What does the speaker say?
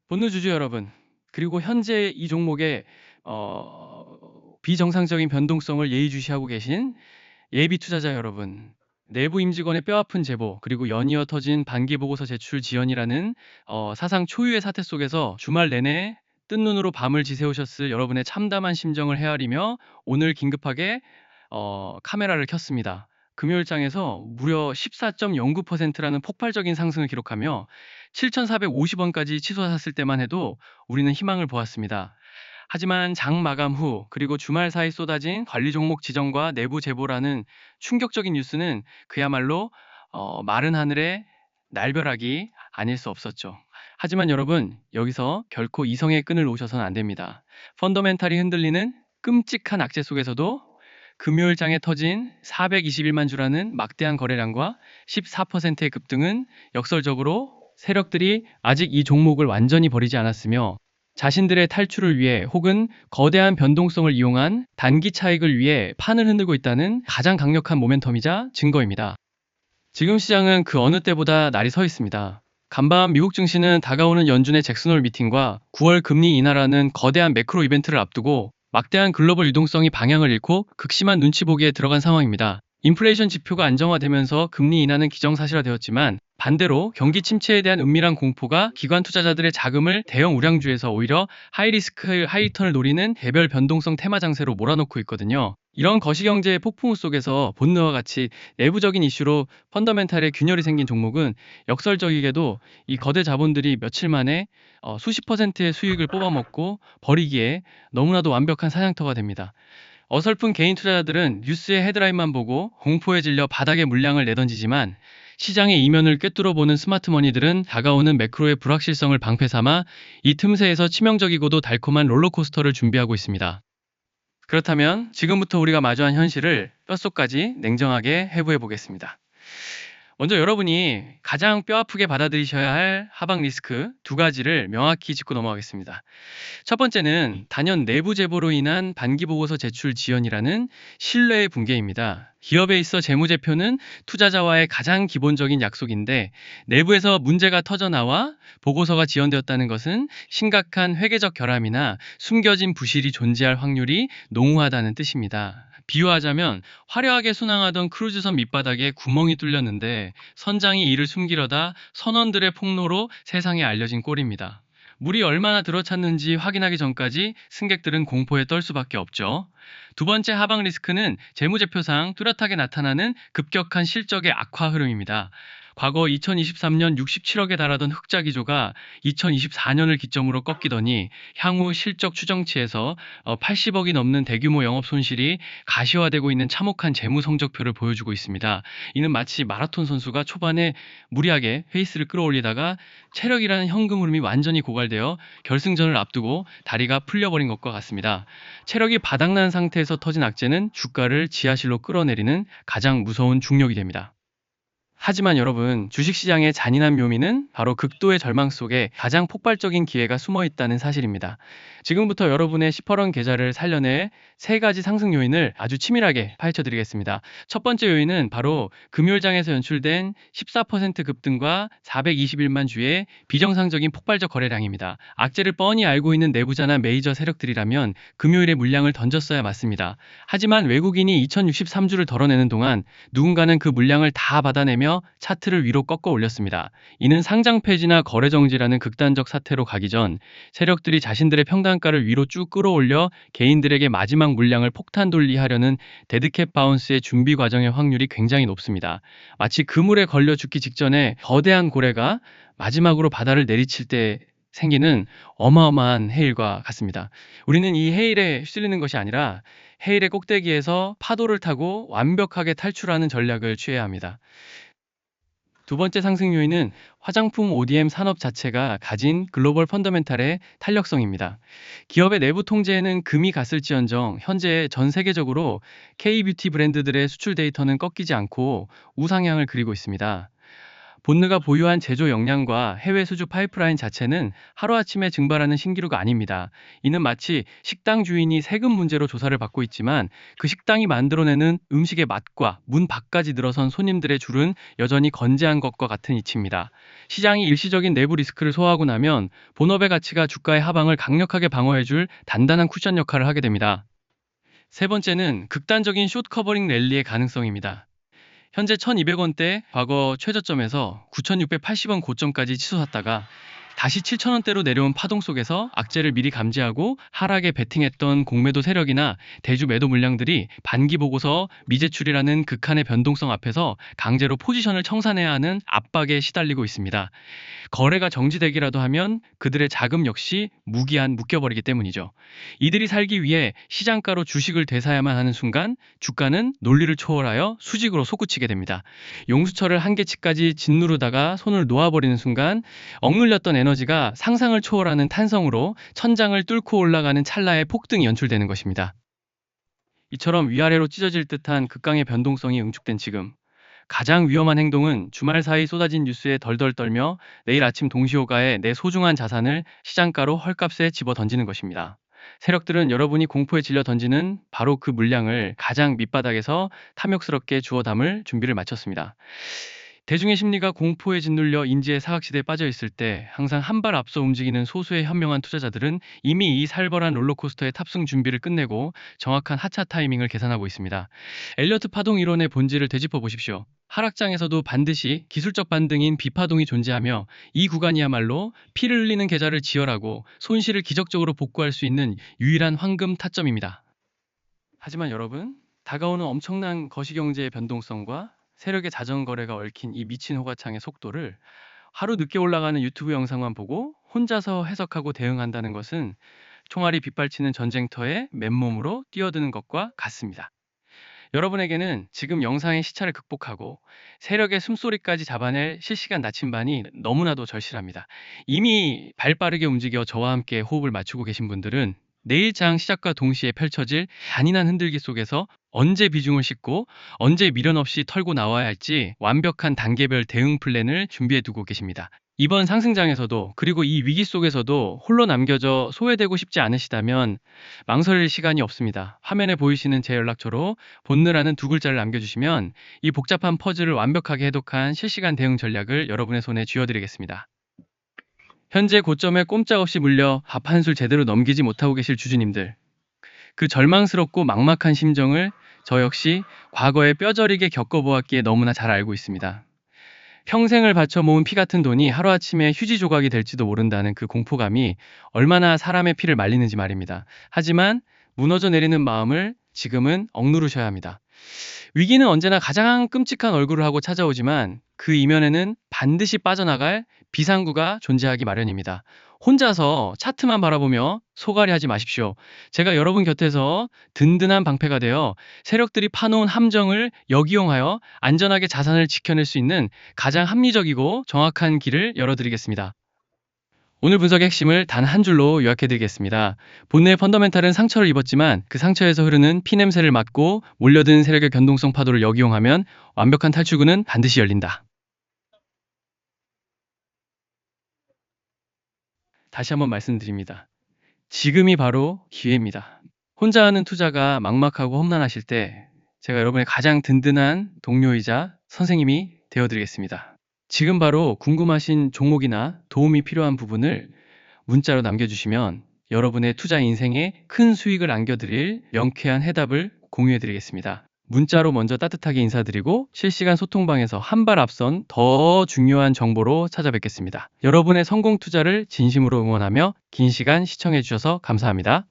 본능 주주 여러분, 그리고 현재 이 종목의 비정상적인 변동성을 예의주시하고 계신 예비 투자자 여러분, 내부 임직원의 뼈아픈 제보, 그리고 연이어 터진 반기 보고서 제출 지연이라는 사상 초유의 사태 속에서 주말 내내 뜬 눈으로 밤을 지새우셨을 여러분의 참담한 심정을 헤아리며 오늘 긴급하게 카메라를 켰습니다. 금요일장에서 무려 14.09%라는 폭발적인 상승을 기록하며 7,450원까지 치솟았을 때만 해도 우리는 희망을 보았습니다. 하지만 장 마감 후 그리고 주말 사이 쏟아진 관리 종목 지정과 내부 제보라는 충격적인 뉴스는 그야말로 마른 하늘의 날벼락이 아닐 수 없었죠. 하지만 여러분, 여기서 결코 이성의 끈을 놓으셔서는 안 됩니다. 펀더멘탈이 흔들리는 끔찍한 악재 속에서도 금요일장에 터진 421만 주라는 막대한 거래량과 14%의 급등은 역설적으로 세력들이 아직 이 종목을 완전히 버리지 않았으며 자신들의 탈출을 위해 혹은 거대한 변동성을 이용한 단기 차익을 위해 판을 흔들고 있다는 가장 강력한 모멘텀이자 증거입니다. 지금 시장은 그 어느 때보다 날이 서 있습니다. 간밤 미국 증시는 다가오는 연준의 잭슨홀 미팅과 9월 금리 인하라는 거대한 매크로 이벤트를 앞두고 막대한 글로벌 유동성이 방향을 잃고 극심한 눈치 보기에 들어간 상황입니다. 인플레이션 지표가 안정화되면서 금리 인하는 기정사실화되었지만 반대로 경기 침체에 대한 은밀한 공포가 기관 투자자들의 자금을 대형 우량주에서 오히려 하이리스크 하이리턴을 노리는 개별 변동성 테마 장세로 몰아넣고 있거든요. 이런 거시경제의 폭풍우 속에서 본느와 같이 내부적인 이슈로 펀더멘탈에 균열이 생긴 종목은 역설적이게도 이 거대 자본들이 며칠 만에 수십 퍼센트의 수익을 뽑아먹고 버리기에 너무나도 완벽한 사냥터가 됩니다. 어설픈 개인 투자자들은 뉴스의 헤드라인만 보고 공포에 질려 바닥에 물량을 내던지지만 시장의 이면을 꿰뚫어 보는 스마트머니들은 다가오는 매크로의 불확실성을 방패 삼아 이 틈새에서 치명적이고도 달콤한 롤러코스터를 준비하고 있습니다. 그렇다면 지금부터 우리가 마주한 현실을 뼛속까지 냉정하게 해부해 보겠습니다. 먼저 여러분이 가장 뼈아프게 받아들이셔야 할 하방 리스크 두 가지를 명확히 짚고 넘어가겠습니다. 첫 번째는 단연 내부 제보로 인한 반기 보고서 제출 지연이라는 신뢰의 붕괴입니다. 기업에 있어 재무제표는 투자자와의 가장 기본적인 약속인데 내부에서 문제가 터져나와 보고서가 지연되었다는 것은 심각한 회계적 결함이나 숨겨진 부실이 존재할 확률이 농후하다는 뜻입니다. 비유하자면 화려하게 순항하던 크루즈선 밑바닥에 구멍이 뚫렸는데 선장이 이를 숨기려다 선원들의 폭로로 세상에 알려진 꼴입니다. 물이 얼마나 들어찼는지 확인하기 전까지 승객들은 공포에 떨 수밖에 없죠. 두 번째 하방 리스크는 재무제표상 뚜렷하게 나타나는 급격한 실적의 악화 흐름입니다. 과거 2023년 67억에 달하던 흑자 기조가 2024년을 기점으로 꺾이더니 향후 실적 추정치에서 80억이 넘는 대규모 영업 손실이 가시화되고 있는 참혹한 재무 성적표를 보여주고 있습니다. 이는 마치 마라톤 선수가 초반에 무리하게 페이스를 끌어올리다가 체력이라는 현금 흐름이 완전히 고갈되어 결승전을 앞두고 다리가 풀려버린 것과 같습니다. 체력이 바닥난 상태에서 터진 악재는 주가를 지하실로 끌어내리는 가장 무서운 중력이 됩니다. 하지만 여러분, 주식시장의 잔인한 묘미는 바로 극도의 절망 속에 가장 폭발적인 기회가 숨어 있다는 사실입니다. 지금부터 여러분의 10%원 계좌를 살려낼 세 가지 상승 요인을 아주 치밀하게 파헤쳐 드리겠습니다. 첫 번째 요인은 바로 금요일장에서 연출된 14% 급등과 421만 주의 비정상적인 폭발적 거래량입니다. 악재를 뻔히 알고 있는 내부자나 메이저 세력들이라면 금요일에 물량을 던졌어야 맞습니다. 하지만 외국인이 2063주를 덜어내는 동안 누군가는 그 물량을 다 받아내며 차트를 위로 꺾어 올렸습니다. 이는 상장 폐지나 거래 정지라는 극단적 사태로 가기 전 세력들이 자신들의 평단가를 위로 쭉 끌어올려 개인들에게 마지막 물량을 폭탄 돌리하려는 데드캣 바운스의 준비 과정의 확률이 굉장히 높습니다. 마치 그물에 걸려 죽기 직전에 거대한 고래가 마지막으로 바다를 내리칠 때 생기는 어마어마한 해일과 같습니다. 우리는 이 해일에 휩쓸리는 것이 아니라 해일의 꼭대기에서 파도를 타고 완벽하게 탈출하는 전략을 취해야 합니다. 두 번째 상승 요인은 화장품 ODM 산업 자체가 가진 글로벌 펀더멘탈의 탄력성입니다. 기업의 내부 통제에는 금이 갔을지언정 현재 전 세계적으로 K-뷰티 브랜드들의 수출 데이터는 꺾이지 않고 우상향을 그리고 있습니다. 본느가 보유한 제조 역량과 해외 수주 파이프라인 자체는 하루아침에 증발하는 신기루가 아닙니다. 이는 마치 식당 주인이 세금 문제로 조사를 받고 있지만 그 식당이 만들어내는 음식의 맛과 문 밖까지 늘어선 손님들의 줄은 여전히 건재한 것과 같은 이치입니다. 시장이 일시적인 내부 리스크를 소화하고 나면 본업의 가치가 주가의 하방을 강력하게 방어해줄 단단한 쿠션 역할을 하게 됩니다. 세 번째는 극단적인 숏 커버링 랠리의 가능성입니다. 현재 1200원대 과거 최저점에서 9680원 고점까지 치솟았다가 다시 7000원대로 내려온 파동 속에서 악재를 미리 감지하고 하락에 베팅했던 공매도 세력이나 대주 매도 물량들이 반기 보고서 미제출이라는 극한의 변동성 앞에서 강제로 포지션을 청산해야 하는 압박에 시달리고 있습니다. 거래가 정지되기라도 하면 그들의 자금 역시 무기한 묶여버리기 때문이죠. 이들이 살기 위해 시장가로 주식을 되사야만 하는 순간 주가는 논리를 초월하여 수직으로 솟구치게 됩니다. 용수철을 한계치까지 짓누르다가 손을 놓아버리는 순간 억눌렸던 에너지가 상상을 초월하는 탄성으로 천장을 뚫고 올라가는 찰나의 폭등이 연출되는 것입니다. 이처럼 위아래로 찢어질 듯한 극강의 변동성이 응축된 지금 가장 위험한 행동은 주말 사이 쏟아진 뉴스에 덜덜 떨며 내일 아침 동시호가에 내 소중한 자산을 시장가로 헐값에 집어 던지는 것입니다. 세력들은 여러분이 공포에 질려 던지는 바로 그 물량을 가장 밑바닥에서 탐욕스럽게 주워 담을 준비를 마쳤습니다. 대중의 심리가 공포에 짓눌려 인지의 사각지대에 빠져 있을 때 항상 한 발 앞서 움직이는 소수의 현명한 투자자들은 이미 이 살벌한 롤러코스터의 탑승 준비를 끝내고 정확한 하차 타이밍을 계산하고 있습니다. 엘리어트 파동 이론의 본질을 되짚어 보십시오. 하락장에서도 반드시 기술적 반등인 비파동이 존재하며 이 구간이야말로 피를 흘리는 계좌를 지혈하고 손실을 기적적으로 복구할 수 있는 유일한 황금 타점입니다. 하지만 여러분, 다가오는 엄청난 거시경제의 변동성과 세력의 자전거래가 얽힌 이 미친 호가창의 속도를 하루 늦게 올라가는 유튜브 영상만 보고 혼자서 해석하고 대응한다는 것은 총알이 빗발치는 전쟁터에 맨몸으로 뛰어드는 것과 같습니다. 여러분에게는 지금 영상의 시차를 극복하고 세력의 숨소리까지 잡아낼 실시간 나침반이 너무나도 절실합니다. 이미 발 빠르게 움직여 저와 함께 호흡을 맞추고 계신 분들은 내일 장 시작과 동시에 펼쳐질 잔인한 흔들기 속에서 언제 비중을 싣고 언제 미련 없이 털고 나와야 할지 완벽한 단계별 대응 플랜을 준비해 두고 계십니다. 이번 상승장에서도 그리고 이 위기 속에서도 홀로 남겨져 소외되고 싶지 않으시다면 망설일 시간이 없습니다. 화면에 보이시는 제 연락처로 본느라는 2글자를 남겨주시면 이 복잡한 퍼즐을 완벽하게 해독한 실시간 대응 전략을 여러분의 손에 쥐어드리겠습니다. 현재 고점에 꼼짝없이 물려 밥 한술 제대로 넘기지 못하고 계실 주주님들, 그 절망스럽고 막막한 심정을 저 역시 과거에 뼈저리게 겪어보았기에 너무나 잘 알고 있습니다. 평생을 바쳐 모은 피 같은 돈이 하루아침에 휴지 조각이 될지도 모른다는 그 공포감이 얼마나 사람의 피를 말리는지 말입니다. 하지만 무너져 내리는 마음을 지금은 억누르셔야 합니다. 위기는 언제나 가장 끔찍한 얼굴을 하고 찾아오지만 그 이면에는 반드시 빠져나갈 비상구가 존재하기 마련입니다. 혼자서 차트만 바라보며 소갈이 하지 마십시오. 제가 여러분 곁에서 든든한 방패가 되어 세력들이 파놓은 함정을 역이용하여 안전하게 자산을 지켜낼 수 있는 가장 합리적이고 정확한 길을 열어드리겠습니다. 오늘 분석의 핵심을 단 한 줄로 요약해드리겠습니다. 본느의 펀더멘탈은 상처를 입었지만 그 상처에서 흐르는 피냄새를 맡고 몰려든 세력의 변동성 파도를 역이용하면 완벽한 탈출구는 반드시 열린다. 다시 한번 말씀드립니다. 지금이 바로 기회입니다. 혼자 하는 투자가 막막하고 험난하실 때 제가 여러분의 가장 든든한 동료이자 선생님이 되어드리겠습니다. 지금 바로 궁금하신 종목이나 도움이 필요한 부분을 문자로 남겨주시면 여러분의 투자 인생에 큰 수익을 안겨드릴 명쾌한 해답을 공유해드리겠습니다. 문자로 먼저 따뜻하게 인사드리고 실시간 소통방에서 한 발 앞선 더 중요한 정보로 찾아뵙겠습니다. 여러분의 성공 투자를 진심으로 응원하며 긴 시간 시청해주셔서 감사합니다.